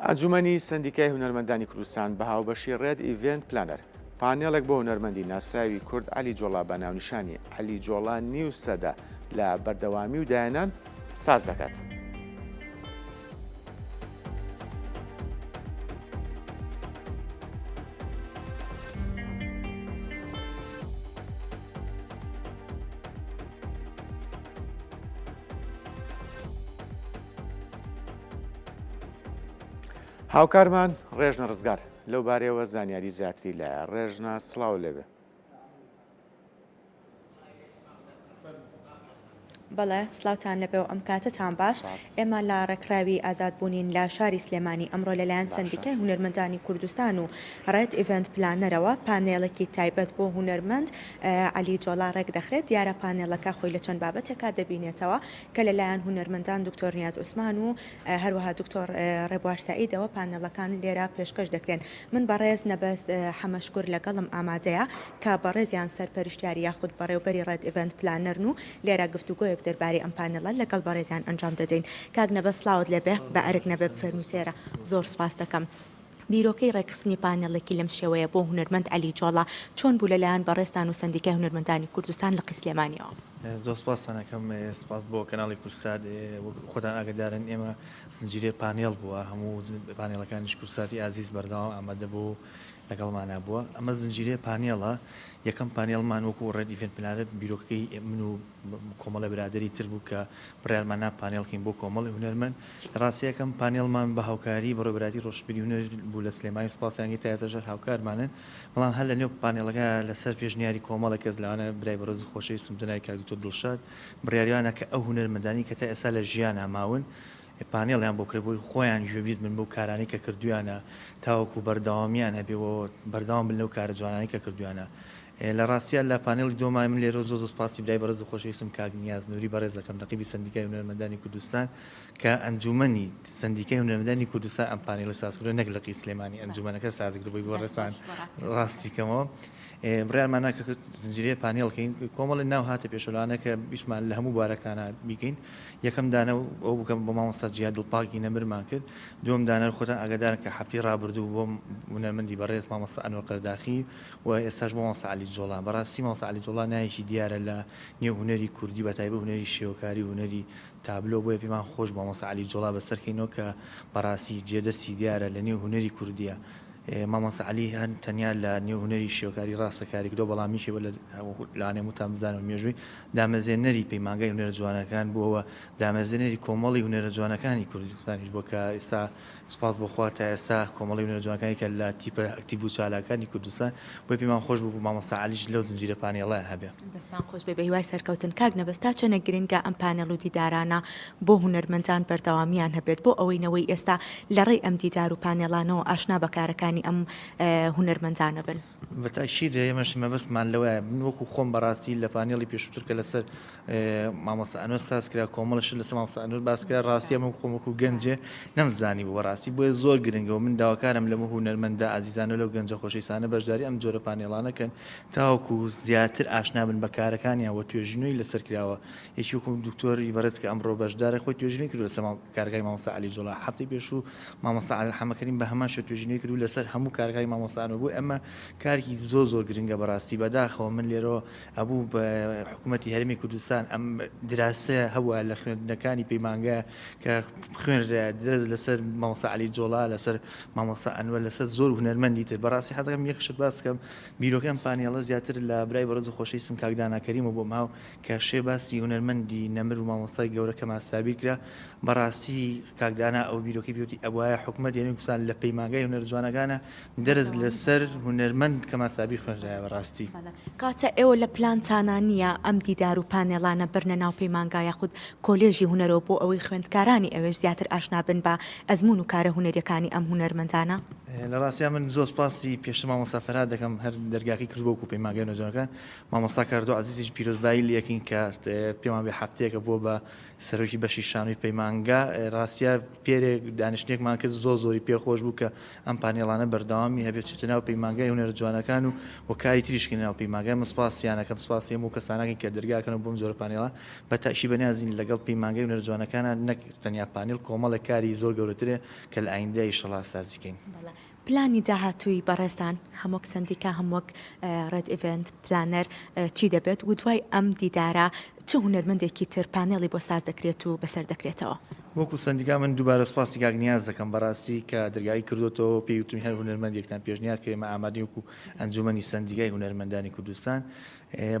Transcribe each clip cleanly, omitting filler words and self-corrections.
ئەنجومەنی سندیکای هونەرمەندانی کوردستان بە هاوبەشی ڕێد ئیڤێنت پلانەر پانێڵێک بۆ هونەرمەندی ناسراوی کورد عەلی جۆڵا بە ناونیشانی عەلی جۆڵا نیو سەدە لە بەردەوامی و دایانان ساز دەکات. هاوکارمان ڕێژنە ڕزگار لەو بارەیەوە زانیاری زیاتری لایە. ڕێژنە سڵاو لێبێ. بەڵێ سلااوان لەبێ و ئەم کاتتان باش. ئێمە لە ڕێکراوی ئازادبوونین لە شاری سلێمانی ئەمڕۆ لەلایەن سندیکای هونەرمەندانی کوردستان و ڕێد ئیڤنت پلانەرەوە پانێڵێکی تایبەت بۆ هونەرمەند عەلی جۆڵا ڕێک دەخرێت. دیارە پانێڵەکە خۆی لە چەند بابەتێکا دەبینێتەوە کە لەلایەن هونەرمەندان دکتۆر نیاز عوسمان و هەروەها دکتۆر ڕێبوار سەعیدەوە پانێڵەکان لێرە پێشکەش دەکرێن. من بەڕێز نەبەست حەمەشکور لەگەڵم ئامادەیە کە بەڕێزیان سەرپەرشتیاری یاخود بەڕێوبەری ڕێد ئیڤنت پلانەرن و لێرە گفتوگۆیەک دەربارەی ئەم پانێڵە لەگەڵ بەڕێزیان ئەنجام دەدەین. کاک نەبەست سڵاوت لێبێ بە ئەرک نەبێ بفەرمووتێرە زۆر سپاس دەکەم. بیرۆکەی ڕێکخستنی پانێڵێکی لەم شێوەیە بۆ هونەرمەند عەلی جۆڵا چۆن بوو لەلایەن بەڕێستان و سندیکای هونەرمەندانی کوردستان لە سلێمانیەوە؟ زۆر سپاسانەکەم سپاس بۆ کەناڵی کورسات خۆتان ئاگادارن ئێمە زنجیرەی پانێڵ بووە هەموو پانێڵەکانیش کورساتی ئازیز بەردەوام ئامادە بوو لەگەڵمانە بووە. ئەمە زنجیرەی پانێڵە یەکەم پانێڵمان وەکو ڕێد ئیڤێنت پلانەر بیرۆکەی من و کۆمەڵە برادری تر بوو کە بڕیارمانە پانێڵکەین بۆ کۆمەڵی هونەرمەند. ڕاستی یەکەم پانێڵمان بە هاوکاری بەڕێوەبەری ڕۆژبیری هونەر بوو لە سلێمانی سوپاسیانی تا ێستا هاوکارمانن. بەڵام هەر لە نێو پانێڵەکە لەسەر پێشنیاری کۆمەڵە کەس لەوانە برای بەڕێز و خۆشەویستم جەنابی کاک دکتۆر دڵشاد بڕیاریانە کە ئەو هونەرمەندانی کە تا ئێستا لە ژیان ماون پانێڵیان بۆ کرد بۆی خۆیان گوێبیست من بۆ کارانی کە کردویانە تاوەکو بەردەوامیان هەبێەوە بەردەوام بن لەو کارە جوانانی کە کردویانە. لە ڕاستیان لە پانێڵی دۆمای من لێرە زۆر سپاسی برای بەڕێز و خۆشەویستم کاک نیاز نووری بەڕێز دەکەم رەقیبی سندیکای هونەرمەندانی کوردستان کە ئەنجومەنی سندیکای هونەرمەندانی کوردستان ئەم پانێڵی سازکردە نەک لە قی سلێمانی ئەنجومەنەکە سازکردبووی بۆ ڕێسان ڕاستیکەمەوە. بڕیارمانە کە زنجیرەی پانێڵکەین کۆمەڵی ناو هاتە پێشەوانە کە بیشمان لە هەموو بارەکانە بیکەین. یەکەم دانە ئەو بکەم بۆ مامۆستا جیاد دڵپاکی نەمرمان کرد. دووەم دانە خۆتان ئاگادارن کە هەفتەی ڕابردوو بۆ هونەرمەندی بەڕێز مامۆستا ئەنوەر قەرداخی و ئێستاش بۆ مامۆستا عەلی جۆڵا. بەڕاستی مامۆستا عەلی جۆڵا نایەکی دیارە لە نێو هونەری کوردی بەتایبەت هونەری شێوەکاری هونەری تابلۆ بۆیە پێمان خۆش بۆ مامۆستا عەلی جۆڵا بەسەرکەینەوە کە بەڕاستی جێدەستی دیارە لە نێو هونەری کوردیە. مامۆستا عەلی هەن تەنیا لە نێو هونەری شێوەکاری ڕاستەکاری کردو بەڵامیشی لەوانێ وتامزان و مێژووی دامەزێنەری پەیمانگای هونەرە جوانەکان بووەوە دامەزێنەری کۆمەڵی هونەرە جوانەکانی کوردستانیش بۆ کە ئێستا سپاس بۆخوا تا ئێستا کۆمەڵی هونەرە جوانەکانی کە لە تیپە ئەکتیڤ و چالاکانی کوردستان بۆی پێمان خۆش بوو مامۆستا عەلیش لەو زنجیرە پانێڵە هەبێ. دەستان خۆش بێ بە هیوای سەرکەوتن. کاک نەبەست تا چەنە گرنگە ئەم پانێڵ و دیدارانە بۆ هونەرمەندان بەردەوامیان هەبێت بۆ ئەوەی ئێستا لە ڕێی ئەم دیدار و پانێڵانەوە ئاشنا بەکارەکانی ئەم هونەرمەندانە بن. بەتاکید ئێمەش مەبەستمان لەوەیە وەکو خۆم بەڕاستی لە پانێڵی پێشووتر کە لەسەر مامۆستا ئەنوەر سازکرا کۆمەڵش لەسەر مامۆستا ئەنوەر باسکرا ڕاستی ئەمە خۆم وەکو گەنجێ نەمزانی بوو بەڕاستی بۆیە زۆر گرنگەوە من داواکارم لەمە هونەرمەندە ئازیزانە لەو گەنجە خۆشەویستانە بەشداری ئەم جۆرە پانێڵانەکەن تاوەکو زیاتر ئاشنا بن بە کارەکانیان و توێژینەوەی لەسەر کراوە. یەکی وەکو دکتۆری بەڕێز کە ئەمڕۆ بەشدارە خۆی توێژینەی کردو لەسەر کارگای مامۆستا عەلی جۆڵا. هەفتەی پێشوو مامۆستا حەمەکەریم بە هەمان شێوە توێژینەی کردو لەسەر هەموو کارگای مامۆستا ئەنوەر بوو. ئەمە کارێکی زۆر گرنگە بەڕاستی بەداخەوە من لێرەوە ئەبوو بە حکوومەتی هەرێمی کوردستان ئەم دراسە هەبووە لە خوێندنەکانی پەیمانگە کە خوێنرا درێژ لەسەر مامۆستا عەلی جۆڵا لەسەر مامۆستا ئەنوەر لەسەر زۆر هونەرمەندی تر. بەڕاستی حەزەکەم یەکشت باس بکەم بیرۆکەم پانێڵە زیاتر لە برای بەڕێز و خۆشەویستم کاک دانا کەریمەوە بۆ ماو کە شێ باسی هونەرمەندی نەمر و مامۆستای گەورە کەمان سابیر کرا. بەڕاستی کاک دانا ئەو بیرۆکەی پێوتی ئەوایە حکوومەت هەرێمی کوردستان لە پەیمانگای هونەر جوانەکانە دەرز لەسەر هونەرمەند کەمان سابیر خوێنرایە. بەڕاستی کاتە ئێوە لە پلانتانە نییە ئەم دیدار و پانێڵانە برنە ناو پەیمانگای یاخود کۆلێژی هونەرەوە بۆ ئەوەی خوێندکارانی ئەوێش زیاتر ئاشنا بن بە ئەزمون و کارە هونەریەکانی ئەم هونەرمەندانە؟ لە ڕاستیا من زۆر سپاسی پێشتر مامۆسافرات دەکەم هەر دەرگاکەی کرد بۆ و پەیمانگەی نەوجوانەکان مامۆستا کاردۆ عەزیزیش پیرۆزبایی لە یەکین کە پێمان بێ هەفتەیەکە بۆ بە سەرۆکی بەشی شانۆی پەیمانگا ڕاستیا پێرێک دانیشتێکمان کرد زۆری پێخۆش بوو کە ئەم پانێڵانە بەردەوامی هەبێت چێتە ناو پەیمانگای هونەرە جوانەکان و کاری تریشکن ناو پەیمانگای من سپاسیانەکەم سپاسی هەموو کەسانێکی کە دەرگاکەن بۆم زۆر پانێڵە بە تاکید بەنیازین لەگەڵ پەیمانگای هونەرە جوانەکانە نەک تەنیا پانێڵ کۆمەڵە کاری زۆر گەورەترێ کە لە ئایندای ئینشەڵا سازیکەین. پلانی داهاتووی بەڕێستان هەموو سندیکا هەمووەک ڕێد ئیڤنت پلانەر چی دەبێت و دوای ئەم دیدارە چه هونەرمەندێکی تر پانێڵی بۆ ساز دەکرێت و بەسەر دەکرێتەوە. وەکو سندیکا من دووبارە سپاسی کاکنیاز دەکەم بەڕاستی کە دەرگایی کردوەوە پێویستنی هەر هونەرمەندێکتان پێشنیار کردێمە ئامادەی وەکو ئەنجومەنی سندیگای هونەرمەندانی کوردستان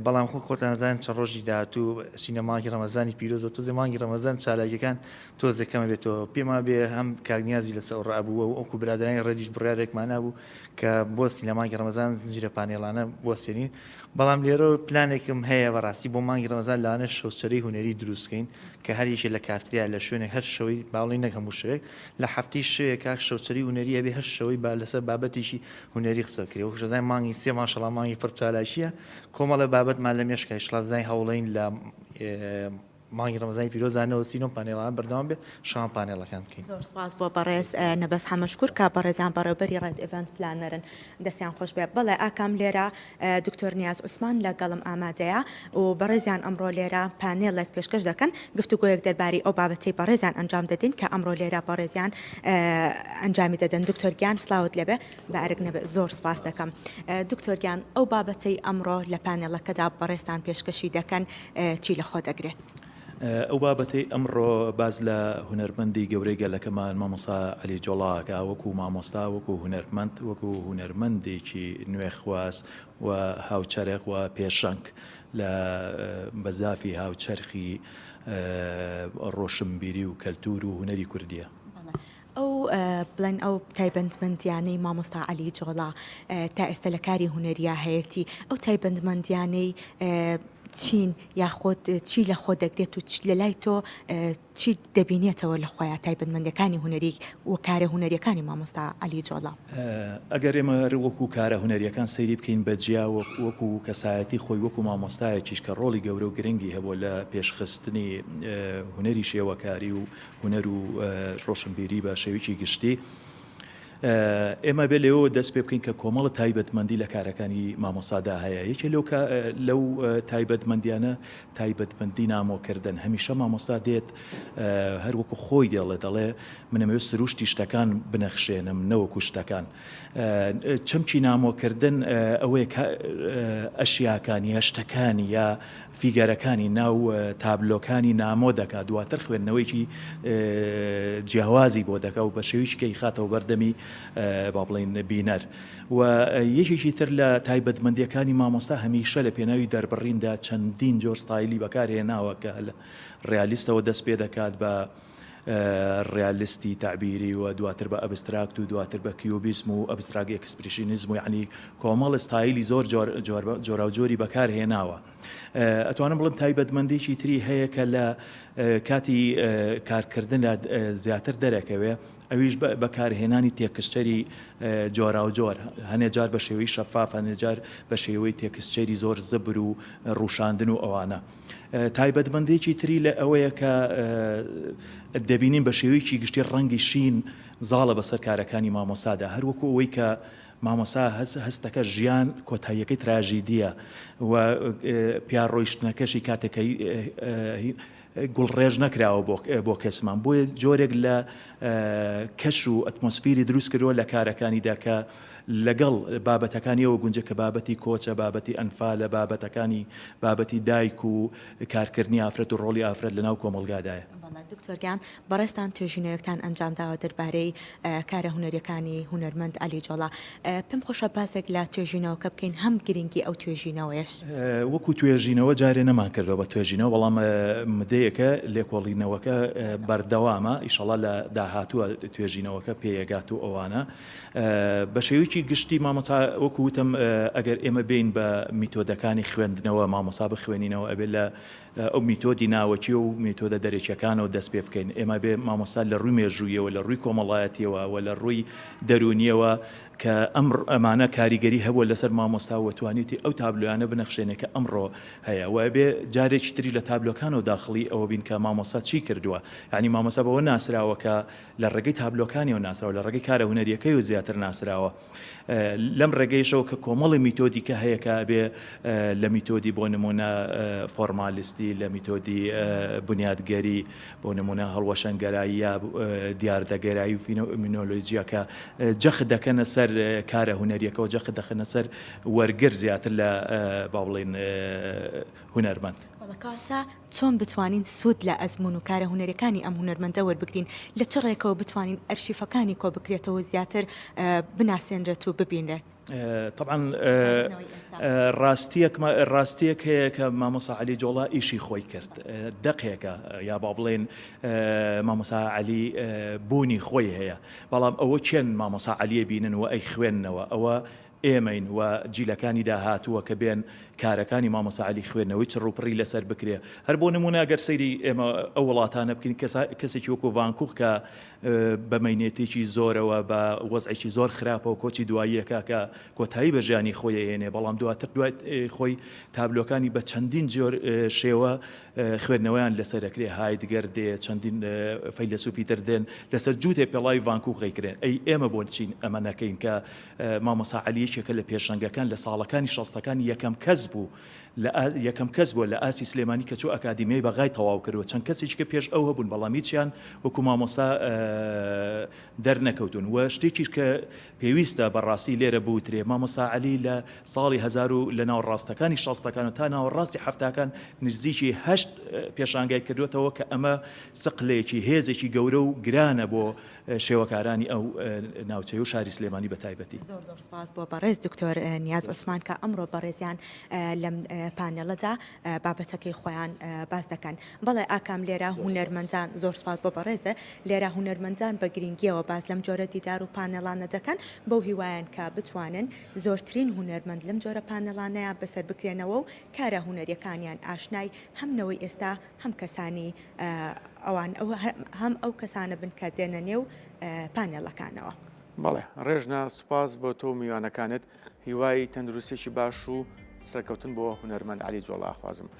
بەڵام خۆتان نەزانن چەند ڕۆژی داهاتوو سینەماکی ڕەمەزانی پیرۆز و تۆزێ مانگی ڕەمەزان چالاکیەکان تۆزێکەمە بێتەوە پێما بێ هەم کاکنیازی لەسەر ڕابووە و ئەوکو برادرانی ڕێدیش بڕارێکمان نبوو کە بۆ سینەماکی ڕەمەزان زنجیرە پانێڵانە بۆ سێنین بەڵام لێرە پلانێکم هەیە بەڕاستی بۆ مانگی ڕەمەزان لاانە شەوچەرەی هونەری دروستکەین کە هەر یەکێ لە کافتریا لە شوێنێک هەر شەوەی باڵی نەک هەموو شوێک لە هەفتەی شوێک کاک شەوچەری هونەری هەبێ هەر شەوەی با لەسەر بابەتێکی هونەری قسەکرێ و شەزای مانگی سێ ماشەڵا مانگی فرچالاشیە کۆمەڵە بابەتمان لە مێشکای شڵافزای هەوڵین لە مانگی ڕەمەزانی پیرۆزانەوە سینۆ پانێڵان بەردەوام بێ شان پانێڵەکان بکەین. زۆر سپاس بۆ بەڕێز نەبەس هەمەشکور کا بەڕێزان بەڕێوەبەری ڕێد ئیڤنت پلانەرن دەستیان خۆش بێ بەڵێ ئاکام لێرە دکتۆر نیاز عوسمان لەگەڵم ئامادەیە و بەڕێزیان ئەمڕۆ لێرە پانێڵێک پێشکەش دەکەن گفتوگۆیەک دەرباری ئەو بابەتەی بەڕێزیان ئەنجام دەدەین کە ئەمڕۆ لێرە بەڕێزیان ئەنجامی دەدەن. دکتۆر گیان سلااوت لەبێ بە ئەرگ نەبێ زۆر سپاس دەکەم. دکتۆر گیان ئەو بابەتەی ئەمڕۆ لە پانێڵەکەدا بەڕێزتان پێشکەشی دەکەن چی لە خۆ دەگرێت؟ ئەو بابەتی ئەمڕۆ باز لە هونەرمەندی گەورەی گەلەکەمان مامۆستا عەلی جۆڵاکە وەکو مامۆستا وەکو هونەرمەند وەکو هونەرمەندێکی نوێخواست و هاوچەرێک و پێشەنگ لە بەزافی هاوچەرخی ڕۆشنبیری و کەلتور و هونەری کوردیە. ئەو بڵێن ئەو تایبەتمەندیانەی مامۆستا عەلی جۆڵا تا ئێستا لە کاری هونەریە هەیەی ئەو تایبەتمەندیانەی چین یاخۆت چی لە خۆ دەگرێت و لە لای تۆ چی دەبینێتەوە لە خۆیان تایبەتمەندیەکانی هونەری و کارە هونەریەکانی مامۆستا عەلی جۆڵا؟ ئەگەر ئێمە وەکو کارە هونەریەکان سەیری بکەین بەجیا وەکو کەسایەتی خۆی وەکو مامۆستایەکیش کە ڕۆڵی گەورە و گرنگی هەبوو لە پێشخستنی هونەری شێوەکاری و هونەر و ڕۆشنبیری بە شێوەیەکی گشتی ئێمە بێ لێەوە دەست پێ بکەین کە کۆمەڵە تایبەتمەندی لە کارەکانی مامۆسادا هەیە یەکێ لەو تایبەتمەندیانە تایبەتمەندی نامۆکردن هەمیشە مامۆستا دێت هەر وەکو خۆی دێڵێ منەمەوێت سروشتی شتەکان بنەخشێنم نەوەکو شتەکان چەمکی نامۆکردن ئەوەیە ئەشیاکانی یا شتەکانی یا فیگەرەکانی ناو تابلۆکانی نامۆ دەکات دواتر خوێندنەوەیکی جیاوازی بۆ دەکات و بە شێویشکەی خاتەوە بەردەمی با بڵێن بینەر و یەکێکی تر لە تایبەتمەندیەکانی مامۆستا هەمیشە لە پێناوی دەربڕیندا چەندین جۆر ستایلی بەکارهێناوە کە ڕیالیستەوە دەست پێ دەکات بە ڕیالیستی تعبیری و دواتر بە ئەبستراکت و دواتر بە کیوبیسم و ئەبستراک ئەکسپرسیۆنیزم و یعنی کۆمەڵ ستایلی زۆر جۆراوجۆری بەکارهێناوە. ئەتوانم بڵم تایبەتمەندێکی تری هەیە کە لە کاتی کارکردن زیاتر دەرەکەوێ ئەویش بەکارهێنانی تێکسچەری جۆرا و جۆر هەنێجار بە شێوەی شەفاف هەنێجار بە شێوەی تێکسچەری زۆر زبر و ڕوشاندن و ئەوانە. تایبەتمەندێکی تری لە ئەوەیە کە دەبینین بە شێوەیەکی گشتی ڕەنگی شین زاڵە بەسەر کارەکانی مامۆسادا هەروەکو ئەوەی کە مامۆسا هەستەکە ژیان کۆتاییەکەی تراژیدیە و پیاڕۆیشتنەکەشی کاتێکەی گوڵڕێژ نەکراوە بۆ کەسمان بۆیە جۆرێک لە کەش و ئەتمۆسفیری دروست کردووە لە کارەکانیدا کە لەگەڵ بابەتەکانیەوە گونجە کە بابەتی کۆچە بابەتی ئەنفالە بابەتی دایک و کارکردنی ئافرەت و ڕۆڵی ئافرەت لەناو کۆمەڵگادایە. دکتۆرگیان بەڕێستان توێژینەوەکتان ئەنجام داوە دەربارەی کارە هونەریەکانی هونەرمەند عەلی جۆڵا پێم خۆشە باسێک لە توێژینەوەکە بکەین هەم گرنگی ئەو توێژینەوەیش وەکو توێژینەوە جارێ نەمان کردەوە بە توێژینەوە بەڵام مدەیەکە لێکۆڵینەوەکە بەردەوامە ئیشەڵا لە داهاتووە توێژینەوەکە پێیەگات و ئەوانە بە شێوەیەکی گشتی مامۆستا وەکو وتم ئەگەر ئێمە بین بە میتۆدەکانی خوێندنەوە مامۆستا بخوێنینەوە ئەبێت لە ئەو میتۆدی ناوەکی و میتۆدە دەرێکیەکانەوە هەنەرەکانەوە دەست پێ بکەین ئێمە بێ مامۆستا لە ڕووی مێژوویەوە لە ڕووی کۆمەڵایەتیەوە و لە ڕووی دەرونیەوە کە ئەمانە کاریگەری هەبووە لەسەر مامۆستاوە توانیتی ئەو تابلۆیانە بنەخشێنێ کە ئەمڕۆ هەیە و بێ جارێکی تری لە تابلۆکانەوە داخڵی ئەوە بین کە مامۆستا چی کردووە ینی مامۆستا بەوە ناسراوە کە لە ڕێگەی تابلۆکانیەوە ناسراوە لە ڕێگەی کارە هونەریەکەی و زیاتر ناسراوە لەم ڕێگەیشەوە کە کۆمەڵی میتۆدی کە هەیە کە بێ لە میتۆدی بۆ نمونە فۆرمالیستی لە میتۆدی بنیادگەری بۆ نمونە هەڵوەشەنگەرایی یا دیاردەگەرایی و فینۆمینۆلۆژیا کە جەخت دەکەنە سەر کارە هونەریەکەەوە جەخت دەخەنە سەر وەرگر زیاتر لە با بڵێن هونەرمەند. کاتە چۆن بتوانین سوود لە ئەزمون و کارە هونەرەکانی ئەم هونەرمەندە وەربگرین لە چ ڕێکەوە بتوانین ئەرشیفەکانی کۆ بکرێتەوە زیاتر بناسێنرێت و ببینرێت. طبعا ڕاستیەک هەیە کە مامۆستا عەلی جۆڵا ئیشی خۆی کرد دەقێکە یا با بڵێن مامۆستا عەلی بوونی خۆی هەیە بەڵام ئەوە چێن مامۆستا عەلیە بینن و ئەی خوێندنەوە ئەوە ئێمەین و جیلەکانی داهاتووە کە بێن کارەکانی مامۆستا عەلی خوێندنەوەی چ ڕووپڕی لەسەر بکرێ هەر بۆ نمونە ئەگەر سەیری ئێمە ئەو وڵاتانە بکەین کەسێکی وەکو ڤانکوخ کە بەمەینێتێکی زۆرەوە بە وەزعێکی زۆر خراپە و کۆچی دواییەکە کە کۆتایی بە ژیانی خۆی هێنێ بەڵام دواتر دوای خۆی تابلۆکانی بە چەندین جۆر شێوە خوێندنەوەیان لەسەرەکرێ هایدگەر دێ چەندین فەیلسوفی تر دێن لەسەر جووتێ پێڵای ڤانکوخی کرێن ئەی ئێمە بۆ چین ئەمە نەکەین کە مامۆستا عەلی یەکێکە لە پێشەنگەکان لە ساڵەکانی 60ەکانی یەکەم کەس بوو لە ئاسی سلێمانی کە چوو ئەکادیمیای بەغای تەواو کردووە چەند کەسێکی کە پێش ئەو هەبوون بەڵام هیچیان وەکو مامۆستا دەرنەکەوتون و شتێکیش کە پێویستە بەڕاستی لێرە بوترێ مامۆستا عەلی لە ساڵی 1000 لە ناوەڕاستەکانی 60ەکان و تا ناوەڕاستی 70ەکان نزیکی 8 پێشانگای کردوێتەوە کە ئەمە سقلێکی هێزێکی گەورە و گرانە بۆ شێوەکارانی ئەو ناوچەی و شاری سلێمانی بە تایبەتی. زۆر سپاس بۆ بەڕێز دکتۆر نیاز عوسمان کە ئەمڕۆ بەڕێزیان لەم پانێڵەدا بابەتەکەی خۆیان باس دەکەن. بەڵێ ئاکام لێرە هونەرمەندان زۆر سپاس بۆ بەڕێزە لێرە هونەرمەندان بە گرنگیەوە باز لەم جۆرە دیدار و پانێڵانە دەکەن بەو هیوایان کە بتوانن زۆرترین هونەرمەند لەم جۆرە پانێڵانەیە بەسەر بکرێنەوە و کارە هونەریەکانیان ئاشنای هەمنەوەی ئێستا هەم کەسانی ئەوان هەم ئەو کەسانە بن کە دێنە نێو پانێڵەکانەوە. بەڵێ ڕێژنا سوپاس بۆ تۆ میوانەکانت هیوای تەندروستێکی باش و سەرکەوتن بۆ هونەرمەند عەلی جۆڵا ئاخوازم.